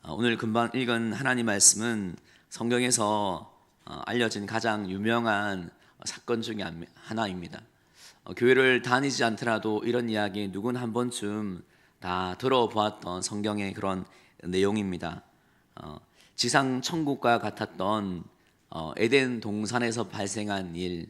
오늘 금방 읽은 하나님 말씀은 성경에서 알려진 가장 유명한 사건 중에 하나입니다. 교회를 다니지 않더라도 이런 이야기 누군 한 번쯤 다 들어보았던 성경의 그런 내용입니다. 지상 천국과 같았던 에덴 동산에서 발생한 일,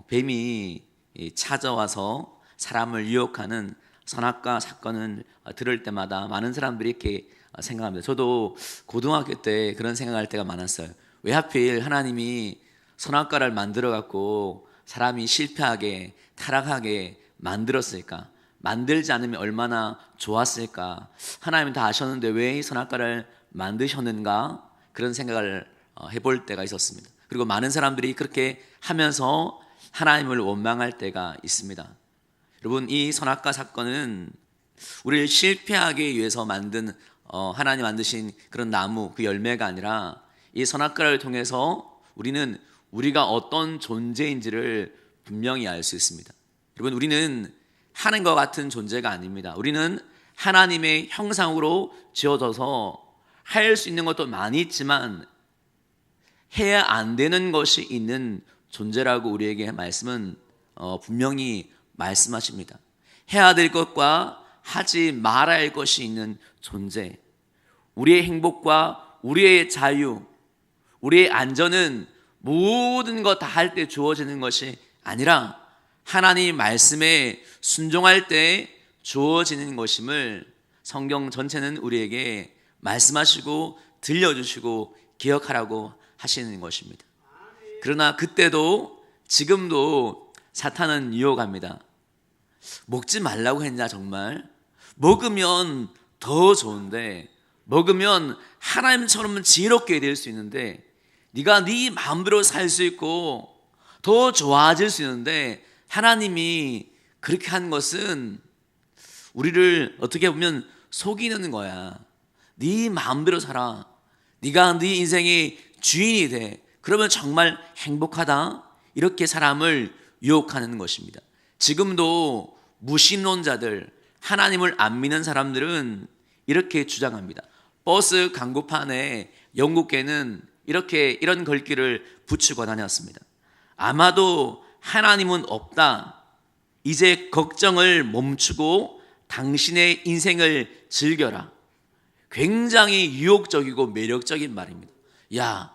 뱀이 찾아와서 사람을 유혹하는 선악과 사건을 들을 때마다 많은 사람들이 이렇게 생각합니다. 저도 고등학교 때 그런 생각할 때가 많았어요. 왜 하필 하나님이 선악과를 만들어 갖고 사람이 실패하게 타락하게 만들었을까? 만들지 않으면 얼마나 좋았을까? 하나님은 다 아셨는데 왜 이 선악과를 만드셨는가? 그런 생각을 해볼 때가 있었습니다. 그리고 많은 사람들이 그렇게 하면서 하나님을 원망할 때가 있습니다. 여러분, 이 선악과 사건은 우리를 실패하기 위해서 만든 하나님 만드신 그런 나무, 그 열매가 아니라 이 선악과를 통해서 우리는 우리가 어떤 존재인지를 분명히 알 수 있습니다. 여러분, 우리는 하나님과 같은 존재가 아닙니다. 우리는 하나님의 형상으로 지어져서 할 수 있는 것도 많이 있지만 해야 안 되는 것이 있는 존재라고 우리에게 말씀은 분명히 말씀하십니다. 해야 될 것과 하지 말아야 할 것이 있는 존재, 우리의 행복과 우리의 자유, 우리의 안전은 모든 것 다 할 때 주어지는 것이 아니라 하나님 말씀에 순종할 때 주어지는 것임을 성경 전체는 우리에게 말씀하시고 들려주시고 기억하라고 하시는 것입니다. 그러나 그때도 지금도 사탄은 유혹합니다. 먹지 말라고 했냐 정말? 먹으면 더 좋은데, 먹으면 하나님처럼 지혜롭게 될 수 있는데, 네가 네 마음대로 살 수 있고 더 좋아질 수 있는데, 하나님이 그렇게 한 것은 우리를 어떻게 보면 속이는 거야. 네 마음대로 살아. 네가 네 인생의 주인이 돼. 그러면 정말 행복하다. 이렇게 사람을 유혹하는 것입니다. 지금도 무신론자들, 하나님을 안 믿는 사람들은 이렇게 주장합니다. 버스 광고판에 영국계는 이런 글귀를 붙이고 다녔습니다. 아마도 하나님은 없다. 이제 걱정을 멈추고 당신의 인생을 즐겨라. 굉장히 유혹적이고 매력적인 말입니다. 야,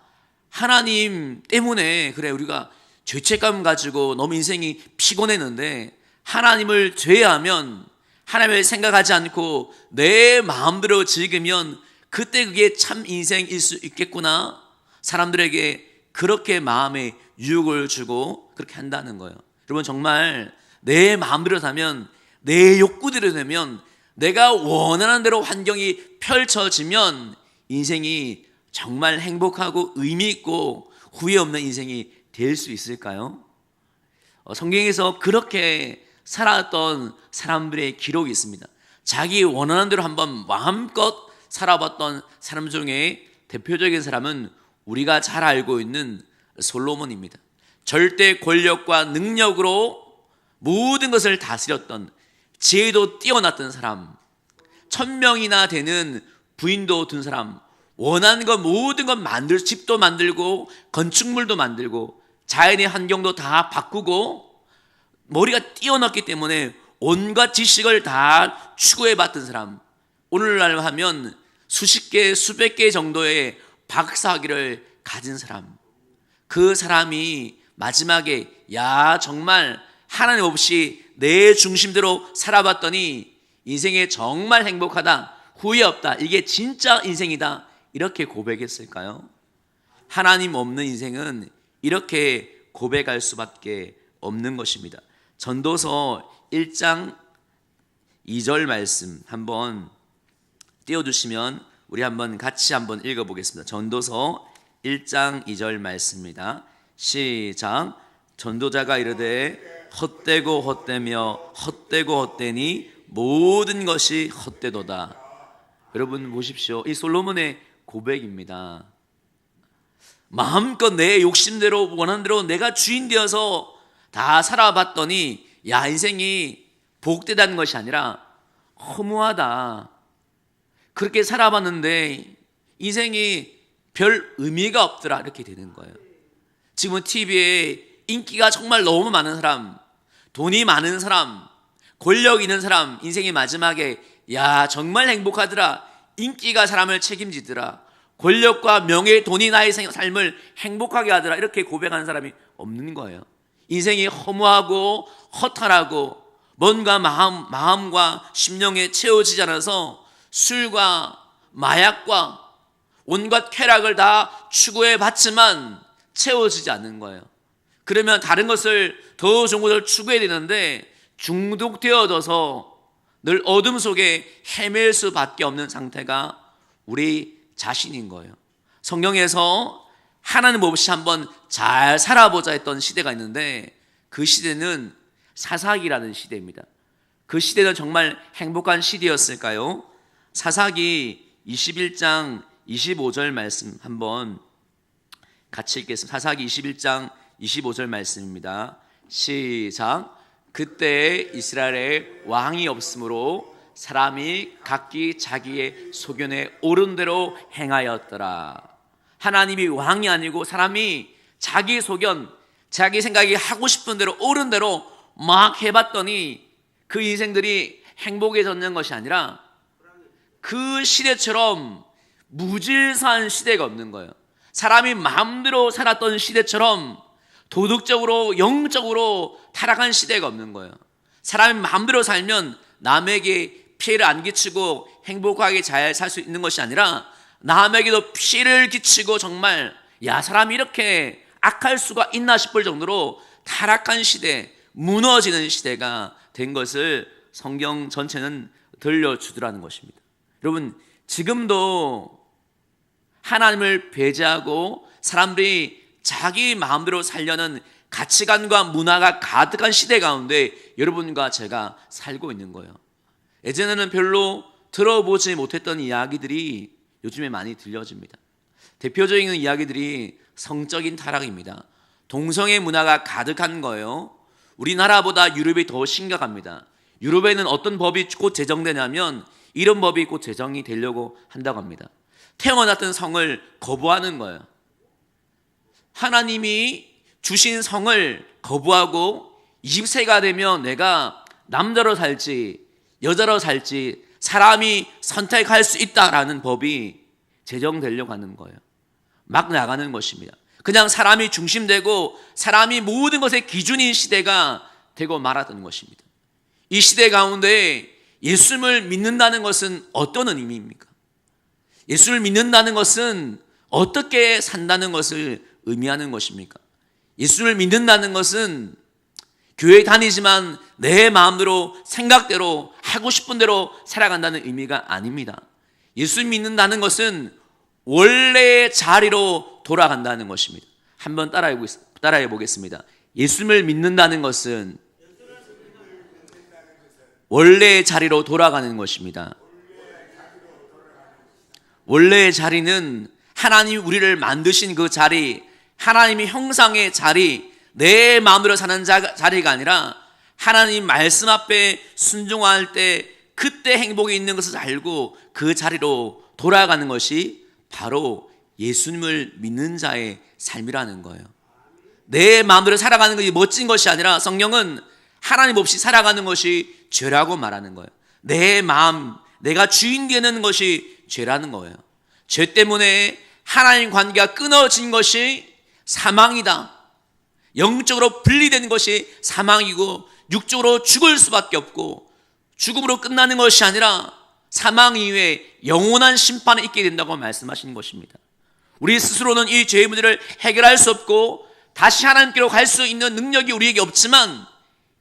하나님 때문에 그래 우리가 죄책감 가지고 너무 인생이 피곤했는데 하나님을 제외하면, 하나님을 생각하지 않고 내 마음대로 즐기면 그때 그게 참 인생일 수 있겠구나. 사람들에게 그렇게 마음에 유혹을 주고 그렇게 한다는 거예요. 여러분, 정말 내 마음대로 사면, 내 욕구대로 되면, 내가 원하는 대로 환경이 펼쳐지면 인생이 정말 행복하고 의미 있고 후회 없는 인생이 될 수 있을까요? 성경에서 그렇게 살았던 사람들의 기록이 있습니다. 자기 원하는 대로 한번 마음껏 살아봤던 사람 중에 대표적인 사람은 우리가 잘 알고 있는 솔로몬입니다. 절대 권력과 능력으로 모든 것을 다스렸던, 지혜도 뛰어났던 사람, 1000명이나 되는 부인도 둔 사람, 원하는 것 모든 것 집도 만들고 건축물도 만들고 자연의 환경도 다 바꾸고 머리가 뛰어났기 때문에 온갖 지식을 다 추구해봤던 사람, 오늘날 하면 수십 개 수백 개 정도의 박사학위를 가진 사람, 그 사람이 마지막에 야 정말 하나님 없이 내 중심대로 살아봤더니 인생에 정말 행복하다, 후회 없다, 이게 진짜 인생이다, 이렇게 고백했을까요? 하나님 없는 인생은 이렇게 고백할 수밖에 없는 것입니다. 전도서 1장 2절 말씀 한번 띄워주시면 우리 한번 같이 한번 읽어보겠습니다. 전도서 1장 2절 말씀입니다. 시작. 전도자가 이르되 헛되고 헛되며 헛되고 헛되니 모든 것이 헛되도다. 여러분 보십시오. 이 솔로몬의 고백입니다. 마음껏 내 욕심대로 원하는 대로 내가 주인 되어서 다 살아봤더니 야 인생이 복되다는 것이 아니라 허무하다. 그렇게 살아봤는데 인생이 별 의미가 없더라, 이렇게 되는 거예요. 지금은 TV에 인기가 정말 너무 많은 사람, 돈이 많은 사람, 권력 있는 사람, 인생의 마지막에 야 정말 행복하더라, 인기가 사람을 책임지더라, 권력과 명예, 돈이 나의 삶을 행복하게 하더라, 이렇게 고백하는 사람이 없는 거예요. 인생이 허무하고 허탈하고 뭔가 마음과 심령에 채워지지 않아서 술과 마약과 온갖 쾌락을 다 추구해 봤지만 채워지지 않는 거예요. 그러면 다른 것을 더 좋은 것을 추구해야 되는데 중독되어져서 늘 어둠 속에 헤맬 수밖에 없는 상태가 우리 자신인 거예요. 성경에서 하나님 없이 한번 잘 살아보자 했던 시대가 있는데 그 시대는 사사기라는 시대입니다. 그 시대는 정말 행복한 시대였을까요? 사사기 21장 25절 말씀 한번 같이 읽겠습니다. 사사기 21장 25절 말씀입니다. 시작. 그때 이스라엘에 왕이 없으므로 사람이 각기 자기의 소견에 옳은 대로 행하였더라. 하나님이 왕이 아니고 사람이 자기 소견, 자기 생각이 하고 싶은 대로 옳은 대로 막 해봤더니 그 인생들이 행복해졌는 것이 아니라 그 시대처럼 무질서한 시대가 없는 거예요. 사람이 마음대로 살았던 시대처럼 도덕적으로 영적으로 타락한 시대가 없는 거예요. 사람이 마음대로 살면 남에게 피해를 안 끼치고 행복하게 잘 살 수 있는 것이 아니라 남에게도 피해를 끼치고 정말 야 사람이 이렇게 악할 수가 있나 싶을 정도로 타락한 시대, 무너지는 시대가 된 것을 성경 전체는 들려주더라는 것입니다. 여러분 지금도 하나님을 배제하고 사람들이 자기 마음대로 살려는 가치관과 문화가 가득한 시대 가운데 여러분과 제가 살고 있는 거예요. 예전에는 별로 들어보지 못했던 이야기들이 요즘에 많이 들려집니다. 대표적인 이야기들이 성적인 타락입니다. 동성애 문화가 가득한 거예요. 우리나라보다 유럽이 더 심각합니다. 유럽에는 어떤 법이 곧 제정되냐면 이런 법이 곧 제정이 되려고 한다고 합니다. 태어났던 성을 거부하는 거예요. 하나님이 주신 성을 거부하고 20세가 되면 내가 남자로 살지 여자로 살지 사람이 선택할 수 있다라는 법이 제정되려고 하는 거예요. 막 나가는 것입니다. 그냥 사람이 중심되고 사람이 모든 것의 기준인 시대가 되고 말았던 것입니다. 이 시대 가운데 예수를 믿는다는 것은 어떤 의미입니까? 예수를 믿는다는 것은 어떻게 산다는 것을 의미하는 것입니까? 예수를 믿는다는 것은 교회 다니지만 내 마음대로 생각대로 하고 싶은 대로 살아간다는 의미가 아닙니다. 예수 믿는다는 것은 원래의 자리로 돌아간다는 것입니다. 한번 따라해 보겠습니다. 예수를 믿는다는 것은 원래의 자리로 돌아가는 것입니다. 원래의 자리는 하나님이 우리를 만드신 그 자리, 하나님의 형상의 자리, 내 마음대로 사는 자리가 아니라 하나님 말씀 앞에 순종할 때 그때 행복이 있는 것을 알고 그 자리로 돌아가는 것이 바로 예수님을 믿는 자의 삶이라는 거예요. 내 마음대로 살아가는 것이 멋진 것이 아니라 성경은 하나님 없이 살아가는 것이 죄라고 말하는 거예요. 내 마음, 내가 주인 되는 것이 죄라는 거예요. 죄 때문에 하나님 관계가 끊어진 것이 사망이다. 영적으로 분리된 것이 사망이고 육적으로 죽을 수밖에 없고 죽음으로 끝나는 것이 아니라 사망 이후에 영원한 심판에 있게 된다고 말씀하시는 것입니다. 우리 스스로는 이 죄의 문제를 해결할 수 없고 다시 하나님께로 갈 수 있는 능력이 우리에게 없지만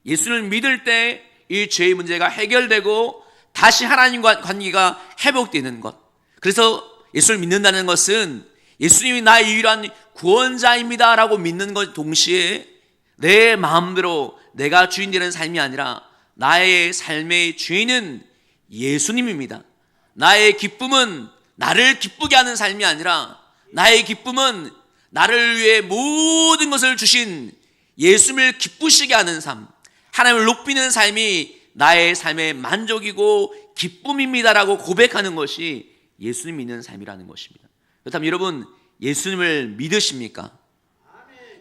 예수를 믿을 때 이 죄의 문제가 해결되고 다시 하나님과 관계가 회복되는 것. 그래서 예수를 믿는다는 것은 예수님이 나의 유일한 구원자입니다 라고 믿는 것 동시에 내 마음대로 내가 주인 되는 삶이 아니라 나의 삶의 주인은 예수님입니다. 나의 기쁨은 나를 기쁘게 하는 삶이 아니라 나의 기쁨은 나를 위해 모든 것을 주신 예수님을 기쁘시게 하는 삶, 하나님을 높이는 삶이 나의 삶의 만족이고 기쁨입니다라고 고백하는 것이 예수님 믿는 삶이라는 것입니다. 그렇다면 여러분, 예수님을 믿으십니까?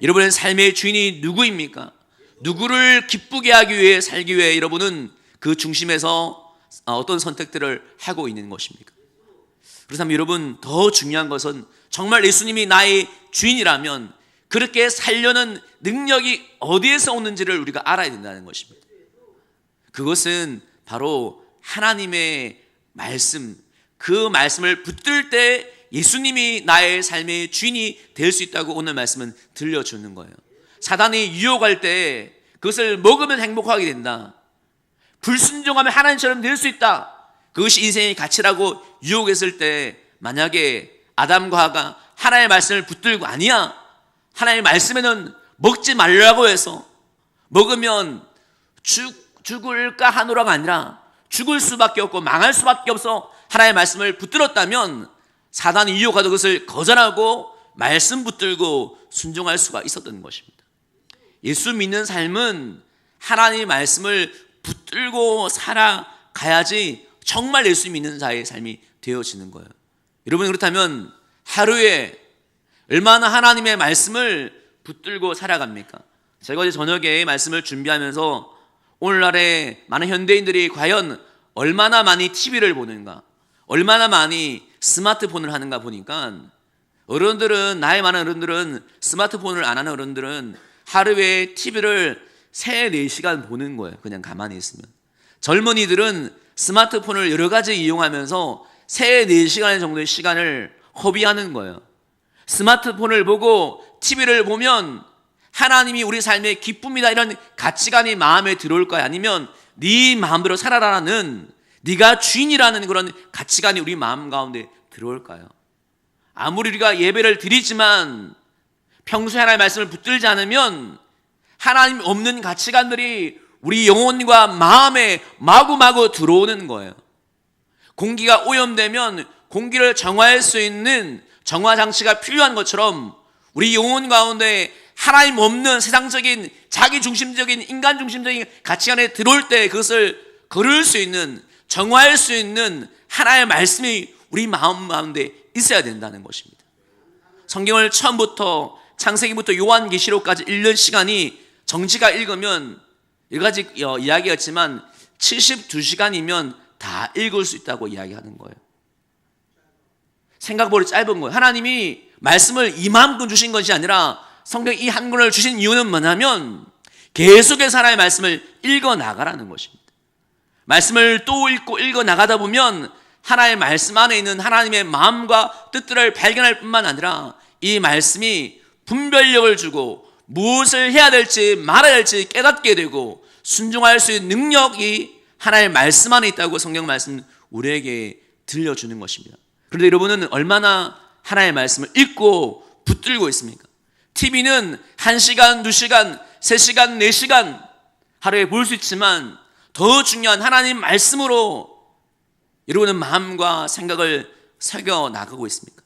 여러분의 삶의 주인이 누구입니까? 누구를 기쁘게 하기 위해 살기 위해 여러분은 그 중심에서 어떤 선택들을 하고 있는 것입니까? 그렇다면 여러분, 더 중요한 것은 정말 예수님이 나의 주인이라면 그렇게 살려는 능력이 어디에서 오는지를 우리가 알아야 된다는 것입니다. 그것은 바로 하나님의 말씀, 그 말씀을 붙들 때 예수님이 나의 삶의 주인이 될 수 있다고 오늘 말씀은 들려주는 거예요. 사단이 유혹할 때 그것을 먹으면 행복하게 된다, 불순종하면 하나님처럼 될 수 있다, 그것이 인생의 가치라고 유혹했을 때 만약에 아담과 하와가 하나님의 말씀을 붙들고 아니야, 하나님의 말씀에는 먹지 말라고 해서 먹으면 죽을까 하노라가 아니라 죽을 수밖에 없고 망할 수밖에 없어 하나님의 말씀을 붙들었다면 사단이 유혹하던 것을 거절하고 말씀 붙들고 순종할 수가 있었던 것입니다. 예수 믿는 삶은 하나님의 말씀을 붙들고 살아가야지 정말 예수 믿는 자의 삶이 되어지는 거예요. 여러분, 그렇다면 하루에 얼마나 하나님의 말씀을 붙들고 살아갑니까? 제가 어제 저녁에 말씀을 준비하면서 오늘날의 많은 현대인들이 과연 얼마나 많이 TV를 보는가, 얼마나 많이 스마트폰을 하는가 보니까 어른들은, 나이 많은 어른들은, 스마트폰을 안 하는 어른들은 하루에 TV를 3-4시간 보는 거예요. 그냥 가만히 있으면. 젊은이들은 스마트폰을 여러 가지 이용하면서 3-4시간 정도의 시간을 허비하는 거예요. 스마트폰을 보고 TV를 보면 하나님이 우리 삶의 기쁨이다 이런 가치관이 마음에 들어올까요? 아니면 네 마음대로 살아라는, 네가 주인이라는 그런 가치관이 우리 마음 가운데 들어올까요? 아무리 우리가 예배를 드리지만 평소에 하나님의 말씀을 붙들지 않으면 하나님 없는 가치관들이 우리 영혼과 마음에 마구마구 들어오는 거예요. 공기가 오염되면 공기를 정화할 수 있는 정화장치가 필요한 것처럼 우리 영혼 가운데 하나님 없는 세상적인 자기중심적인 인간중심적인 가치관에 들어올 때 그것을 거를 수 있는, 정화할 수 있는 하나님의 말씀이 우리 마음 가운데 있어야 된다는 것입니다. 성경을 처음부터 창세기부터 요한계시록까지 읽는 시간이 정지가 읽으면 여러 가지 이야기가 있지만 72시간이면 다 읽을 수 있다고 이야기하는 거예요. 생각보다 짧은 거예요. 하나님이 말씀을 이만큼 주신 것이 아니라 성경 이 한 권을 주신 이유는 뭐냐면 계속해서 하나님의 말씀을 읽어 나가라는 것입니다. 말씀을 또 읽어 나가다 보면 하나님의 말씀 안에 있는 하나님의 마음과 뜻들을 발견할 뿐만 아니라 이 말씀이 분별력을 주고 무엇을 해야 될지 말아야 될지 깨닫게 되고 순종할 수 있는 능력이 하나님의 말씀 안에 있다고 성경 말씀 우리에게 들려주는 것입니다. 그런데 여러분은 얼마나 하나님의 말씀을 읽고 붙들고 있습니까? TV는 1시간, 2시간, 3시간, 4시간 하루에 볼 수 있지만 더 중요한 하나님 말씀으로 여러분은 마음과 생각을 새겨 나가고 있습니까?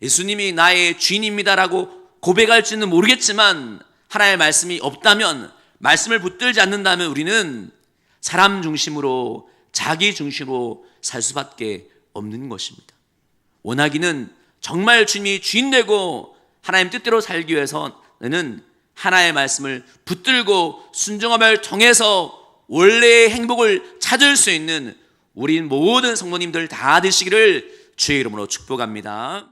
예수님이 나의 주인입니다라고 고백할지는 모르겠지만 하나님의 말씀이 없다면, 말씀을 붙들지 않는다면 우리는 사람 중심으로, 자기 중심으로 살 수밖에 없는 것입니다. 원하기는 정말 주님이 주인 되고 하나님 뜻대로 살기 위해서는 하나님의 말씀을 붙들고 순종함을 통해서 원래의 행복을 찾을 수 있는 우리 모든 성도님들 다 되시기를 주의 이름으로 축복합니다.